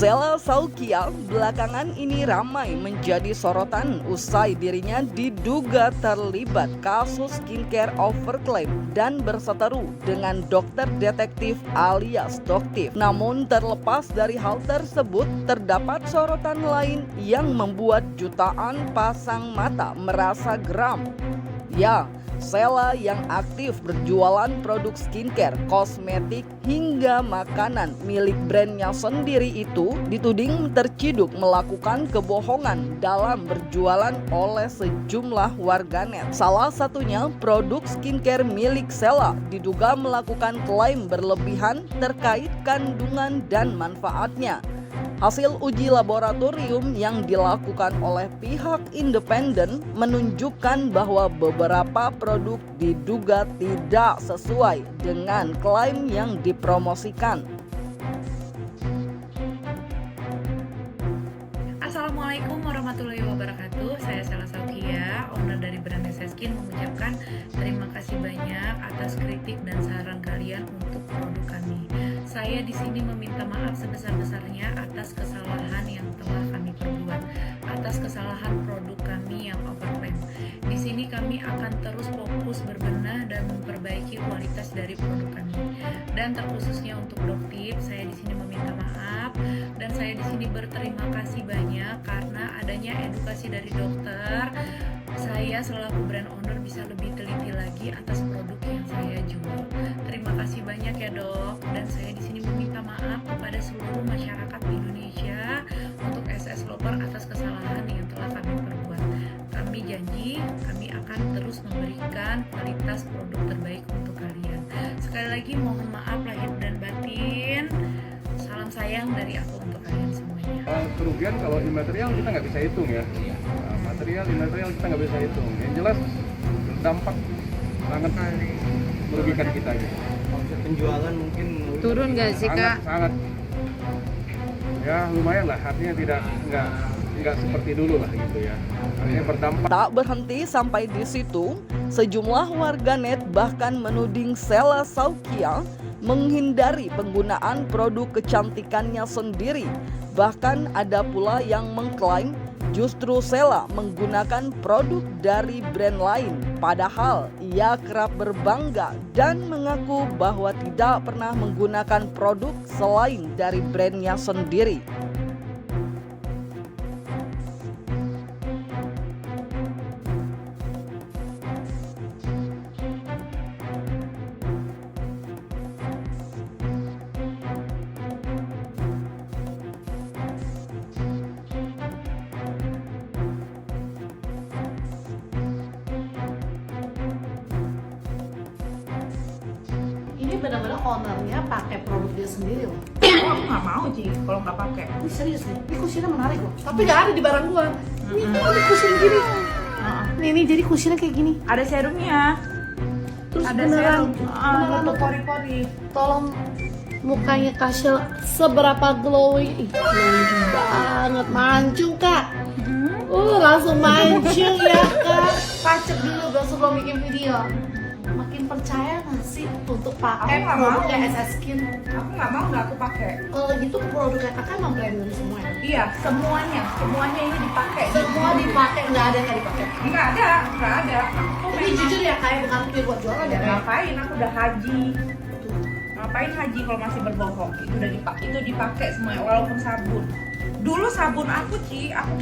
Sela Saukia belakangan ini ramai menjadi sorotan usai dirinya diduga terlibat kasus skincare overclaim dan berseteru dengan dokter detektif alias doktif. Namun terlepas dari hal tersebut, terdapat sorotan lain yang membuat jutaan pasang mata merasa geram. Ya, Sela yang aktif berjualan produk skincare, kosmetik, hingga makanan milik brandnya sendiri itu dituding terciduk melakukan kebohongan dalam berjualan oleh sejumlah warganet. Salah satunya produk skincare milik Sela diduga melakukan klaim berlebihan terkait kandungan dan manfaatnya. Hasil uji laboratorium yang dilakukan oleh pihak independen menunjukkan bahwa beberapa produk diduga tidak sesuai dengan klaim yang dipromosikan. Assalamualaikum warahmatullahi wabarakatuh. Saya Sela Saukia, owner dari brand Skin, mengucapkan terima kasih banyak atas kritik dan saran kalian untuk produk kami. Saya di sini meminta maaf sebesar-besarnya atas kesalahan yang telah kami perbuat, atas kesalahan produk kami yang overclaim. Di sini kami akan terus fokus berbenah dan memperbaiki kualitas dari produk kami. Dan terkhususnya untuk Doktif, saya di sini meminta maaf dan saya di sini berterima kasih banyak karena adanya edukasi dari dokter. Saya selaku brand owner bisa lebih teliti lagi atas produk yang saya jual. Terima kasih banyak ya dok, dan saya di sini meminta maaf kepada seluruh masyarakat di Indonesia untuk SS Lover atas kesalahan yang telah kami perbuat. Kami janji kami akan terus memberikan kualitas produk terbaik untuk kalian. Sekali lagi mohon maaf lahir dan batin. Salam sayang dari aku untuk kalian semuanya. Kerugian kalau imaterial kita nggak bisa hitung ya. Imaterial kita nggak bisa hitung. Yang jelas berdampak sangat merugikan kita gitu. Omset penjualan mungkin turun nggak sih kak? Sangat ya lumayan lah, artinya nggak seperti dulu lah gitu ya. Artinya berdampak. Tak berhenti sampai di situ, sejumlah warganet bahkan menuding Sela Saukia menghindari penggunaan produk kecantikannya sendiri. Bahkan ada pula yang mengklaim justru Sela menggunakan produk dari brand lain, padahal ia kerap berbangga dan mengaku bahwa tidak pernah menggunakan produk selain dari brandnya sendiri. Ini benar-benar ownernya pakai produk dia sendiri loh. Aku nggak mau Ci kalau nggak pakai. Ini serius nih, ini kusinya menarik loh. Tapi nggak ada di barang gua. Ini ada kusin gini. Ini jadi kusinya kayak gini. Ada serumnya. Terus Ada beneran, serum. beneran Untuk tuh. pori-pori. Tolong mukanya Kasya seberapa glowing. Ih, glowing banget, mancung kak. Langsung mancung ya kak. Pacet dulu dong sebelum bikin video. Makin percaya nggak sih untuk pakai Aku nggak mau. produknya SS Skin? Aku nggak aku pakai. Kalau gitu produknya kakak emang branded semua ya? Iya, semuanya ini dipakai. Semua dipakai, nggak ada yang nggak dipakai. Nggak ada. Ini jujur ya kayak bukan pure buat jualan ya kayak. Ngapain? Aku udah haji. Ngapain haji kalau masih berbohong? Itu dipakai semuanya, walaupun sabun. Dulu sabun aku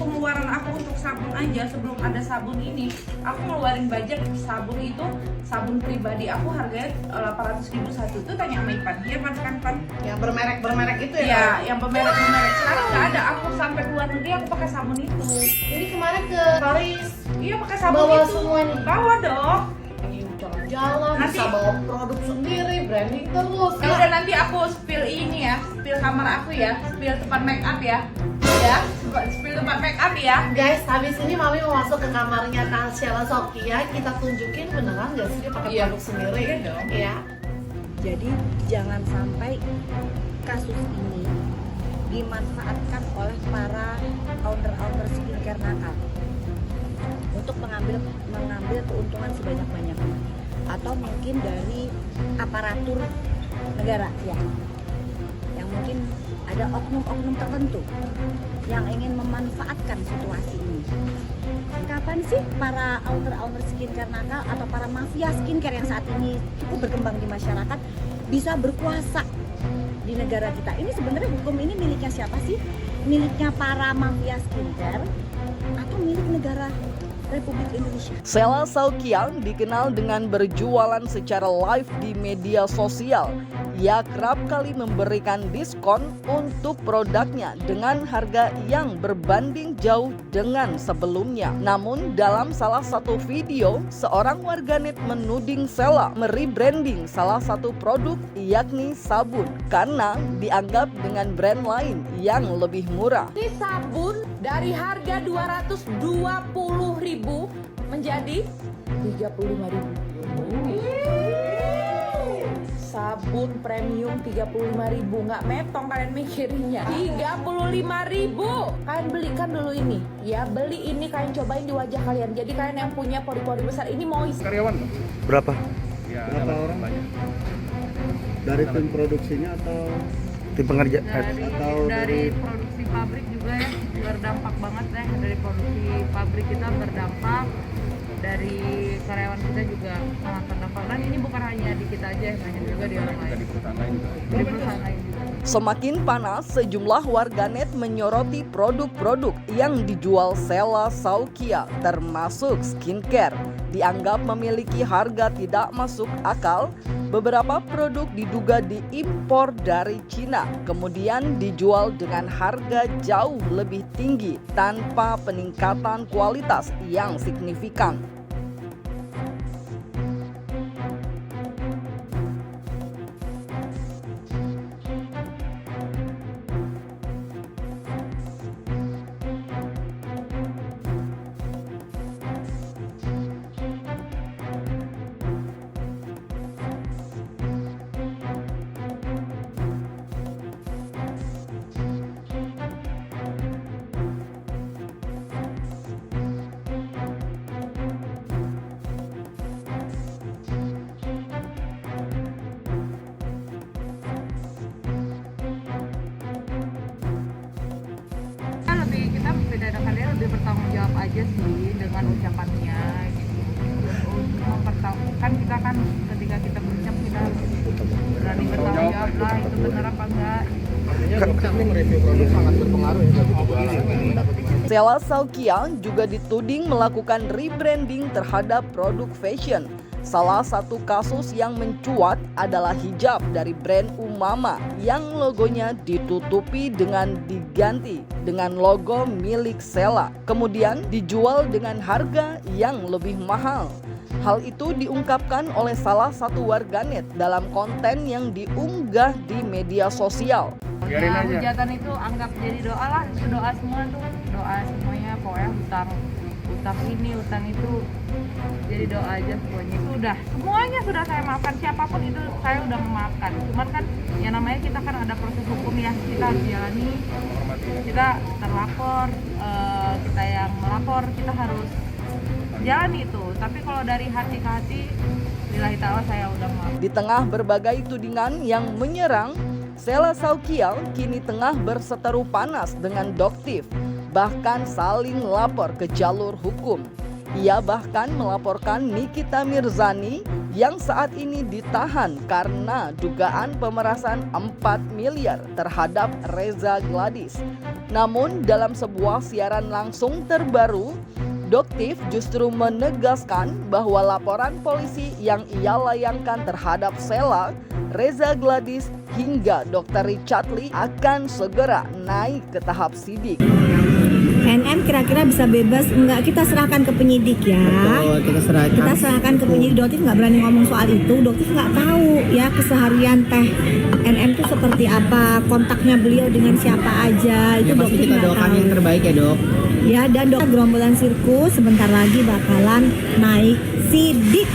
pengeluaran aku untuk sabun aja sebelum ada sabun ini, aku ngeluarin budget sabun itu, sabun pribadi aku harganya 800.000 satu. Itu tanya sama Ipan, dia kan Yang bermerek itu ya? ya, yang bermerek. Sekarang nggak ada, aku sampai ke luar negeri aku pakai sabun itu. Jadi kemarin ke Paris, Iya, pakai sabun bawa itu. semua nih? Bawa dong. Ini jalan-jalan, Nanti- bisa bawa produk sendiri, branding terus. Ya udah, nanti aku spill ini ya, spill kamar aku ya, spill tempat make up ya, spill tempat make up ya. Guys, habis ini Mami mau masuk ke kamarnya Kak Sela Saukia, kita tunjukin beneran nggak sih dia pakai Iya. produk sendiri? Iya dong. Iya. Jadi jangan sampai kasus ini dimanfaatkan oleh para owner skincare nakal untuk mengambil keuntungan sebanyak-banyaknya, atau mungkin dari aparatur negara ya, yang mungkin ada oknum-oknum tertentu yang ingin memanfaatkan situasi ini. Kapan sih para owner skincare nakal atau para mafia skincare yang saat ini cukup berkembang di masyarakat bisa berkuasa di negara kita? Ini sebenarnya hukum ini miliknya siapa sih? Miliknya para mafia skincare atau milik negara Republik Indonesia? Sela Saukiang dikenal dengan berjualan secara live di media sosial. Ia kerap kali memberikan diskon untuk produknya dengan harga yang berbanding jauh dengan sebelumnya. Namun dalam salah satu video, seorang warganet menuding Sela merebranding salah satu produk yakni sabun karena dianggap dengan brand lain yang lebih murah. Ini sabun dari harga 220.000 menjadi 35.000. Sabun premium 35.000, nggak metong kalian mikirinnya. 35.000. Kalian belikan dulu ini, ya beli ini, kalian cobain di wajah kalian. Jadi kalian yang punya pori-pori besar ini mau isi. Karyawan Pak? Berapa? Ya, Berapa ada orang? banyak. Dari tim produksinya atau tim pengerja atau dari produksi pabrik juga ya berdampak banget ya. Dari produksi pabrik kita berdampak, dari karyawan kita juga sangat terdampak. Dan ini bukan hanya di kita aja, banyak juga di orang lain, Di perusahaan lain juga. di perusahaan lain juga. Semakin panas, sejumlah warganet menyoroti produk-produk yang dijual Sela Saukiang, termasuk skincare. Dianggap memiliki harga tidak masuk akal. Beberapa produk diduga diimpor dari Cina, kemudian dijual dengan harga jauh lebih tinggi tanpa peningkatan kualitas yang signifikan. Kita beda kalian lebih bertanggung jawab aja sih dengan ucapannya gitu. Kan kita kan ketika kita berucap kita harus berani bertanggung jawab lah, itu benar apa enggak. artinya dokter ini mereview produk sangat berpengaruh ya bagi penjualan. Sela Saukiang juga dituding melakukan rebranding terhadap produk fashion. Salah satu kasus yang mencuat adalah hijab dari brand Umama yang logonya ditutupi dengan diganti dengan logo milik Sela, kemudian dijual dengan harga yang lebih mahal. Hal itu diungkapkan oleh salah satu warganet dalam konten yang diunggah di media sosial. Biarin Nah, aja. hujatan itu anggap jadi doa lah, itu doa semua tuh, doa semuanya, pokoknya utang ini, utang itu, jadi doa aja semuanya. Itu udah, semuanya sudah saya maafkan, siapapun itu saya udah memaafkan. Cuman kan, ya namanya kita kan ada proses hukum ya, kita harus jalani, kita terlapor, kita yang melapor, kita harus jalani itu. Tapi kalau dari hati ke hati, lillahi ta'ala saya udah maaf. Di tengah berbagai tudingan yang menyerang, Sela Saukiang kini tengah berseteru panas dengan Doktif, bahkan saling lapor ke jalur hukum. Ia bahkan melaporkan Nikita Mirzani yang saat ini ditahan karena dugaan pemerasan 4 miliar terhadap Reza Gladys. Namun dalam sebuah siaran langsung terbaru, Doktif justru menegaskan bahwa laporan polisi yang ia layangkan terhadap Sela, Reza Gladys hingga Dr. Richard Lee akan segera naik ke tahap sidik. NM kira-kira bisa bebas enggak, kita serahkan ke penyidik ya. Betul, kita serahkan ke penyidik. Doktif nggak berani ngomong soal itu. Doktif nggak tahu ya keseharian teh NM itu seperti apa, kontaknya beliau dengan siapa aja. Itu Doktif nggak tahu. yang terbaik ya dok. Ya, dan gerombolan sirkus sebentar lagi bakalan naik sidik.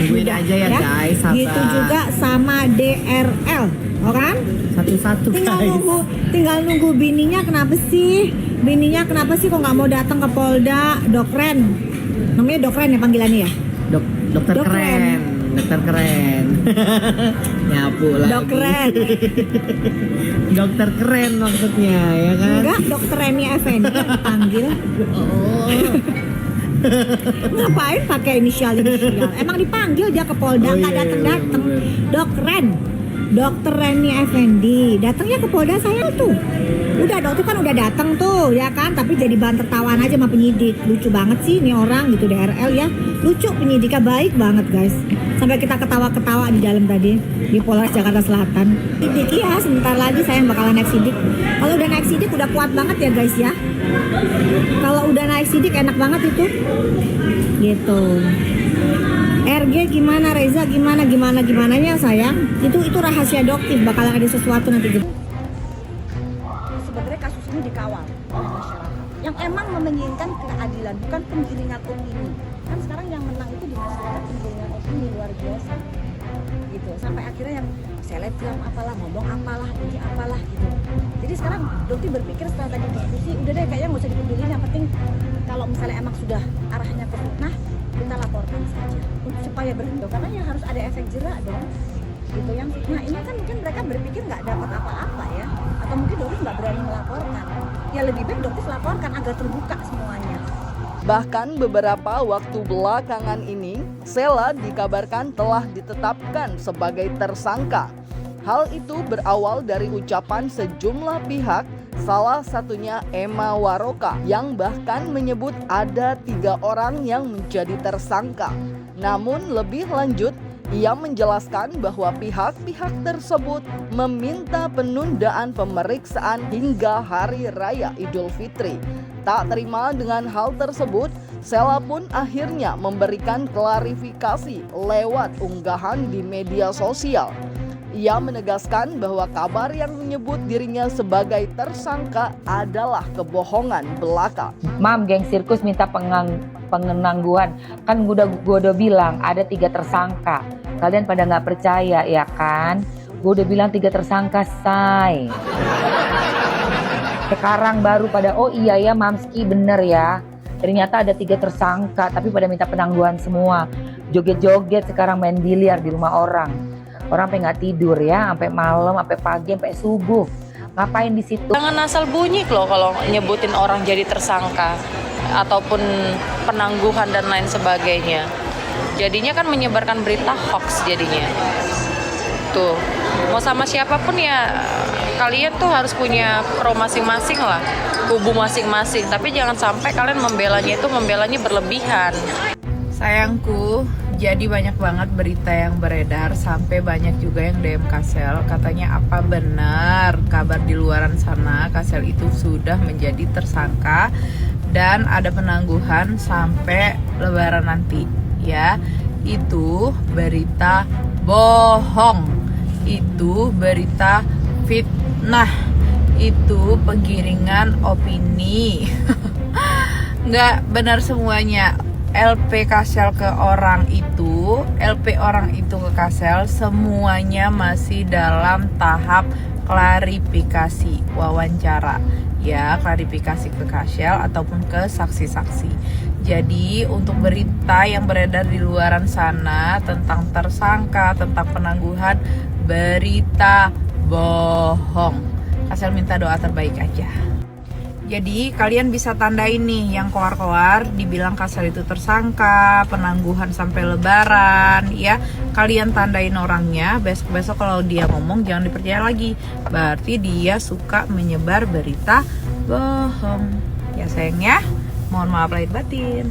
Tungguin aja ya guys, sabar. Gitu juga sama DRL, kan? Satu-satu Tinggal nunggu bininya kenapa sih? Bininya kenapa sih kok nggak mau datang ke Polda? Dokren, namanya Dokren ya panggilannya ya? Dokter Dokter keren. Dokter keren. Nyapu lagi. Dok keren. Dokter keren maksudnya ya kan? Enggak, dokter Reni Effendi yang dipanggil. Oh. Ngapain pakai inisial? Emang dipanggil dia ke Polda, Oh, nggak iya, datang-datang. iya, Dok Ren, Dokter Reni Effendi, datangnya ke Polda saya tuh. Udah dokter kan udah datang tuh, ya kan? Tapi jadi bahan tertawaan aja sama penyidik. Lucu banget sih nih orang gitu, DRL ya. Lucu, penyidiknya baik banget guys. Sampai kita ketawa-ketawa di dalam tadi di Polres Jakarta Selatan. Sidik ya, sebentar lagi saya bakalan naik sidik. Kalau udah naik sidik udah kuat banget ya guys ya. Kalau udah naik sidik enak banget itu. Gitu. RG gimana, Reza gimananya sayang? Itu rahasia dokter, bakalan ada sesuatu nanti. Sebenarnya kasus ini dikawal oleh masyarakat yang emang menginginkan keadilan, bukan penggiringan opini. Kan sekarang yang menang itu di masyarakat penggiringan opini luar biasa gitu, sampai akhirnya yang selebgram apalah, ngomong apalah, ini apalah gitu. Jadi sekarang Dokti berpikir setelah tadi diskusi, udah deh kayaknya nggak usah dipedulin, yang penting kalau misalnya emang sudah arahnya ke fitnah, kita laporkan saja supaya berhenti, karena ya harus ada efek jerak dong gitu. Yang fitnah ini kan mungkin mereka berpikir nggak dapat apa-apa ya, atau mungkin Dokti nggak berani melaporkan. Ya lebih baik Dokti laporkan agar terbuka semuanya. Bahkan beberapa waktu belakangan ini, Sela dikabarkan telah ditetapkan sebagai tersangka. Hal itu berawal dari ucapan sejumlah pihak, salah satunya Emma Waroka, yang bahkan menyebut ada 3 orang yang menjadi tersangka. Namun lebih lanjut, ia menjelaskan bahwa pihak-pihak tersebut meminta penundaan pemeriksaan hingga Hari Raya Idul Fitri. Tak terima dengan hal tersebut, Sela pun akhirnya memberikan klarifikasi lewat unggahan di media sosial. Ia menegaskan bahwa kabar yang menyebut dirinya sebagai tersangka adalah kebohongan belaka. Mam, geng sirkus minta pengenangguhan. Kan gua udah bilang ada 3 tersangka. Kalian pada nggak percaya ya kan? Gua udah bilang 3 tersangka, say. Sekarang baru pada, oh iya ya Mamski bener ya. Ternyata ada 3 tersangka, tapi pada minta penangguhan semua. Joget-joget sekarang main biliar di rumah orang. Orang sampai nggak tidur ya, sampai malam, sampai pagi, sampai subuh. Ngapain di situ? Jangan asal bunyi loh kalau nyebutin orang jadi tersangka ataupun penangguhan dan lain sebagainya. Jadinya kan menyebarkan berita hoax jadinya. Tuh, mau sama siapapun ya kalian tuh harus punya pro masing-masing lah, kubu masing-masing. Tapi jangan sampai kalian membelanya berlebihan. Sayangku, jadi banyak banget berita yang beredar, sampai banyak juga yang DM Kasel. Katanya apa benar kabar di luaran sana Kasel itu sudah menjadi tersangka dan ada penangguhan sampai Lebaran nanti. Ya, itu berita bohong, itu berita fitnah, itu penggiringan opini. Nggak benar semuanya. LP Kasel ke orang itu, LP orang itu ke Kasel, semuanya masih dalam tahap klarifikasi wawancara. Ya, klarifikasi ke Kasel ataupun ke saksi-saksi. Jadi untuk berita yang beredar di luaran sana tentang tersangka, tentang penangguhan, berita bohong. Kasel minta doa terbaik aja. Jadi kalian bisa tandain nih yang koar-koar dibilang Kasel itu tersangka, penangguhan sampai Lebaran ya. Kalian tandain orangnya, besok-besok kalau dia ngomong jangan dipercaya lagi. Berarti dia suka menyebar berita bohong. Ya sayangnya, mohon maaf lahir batin.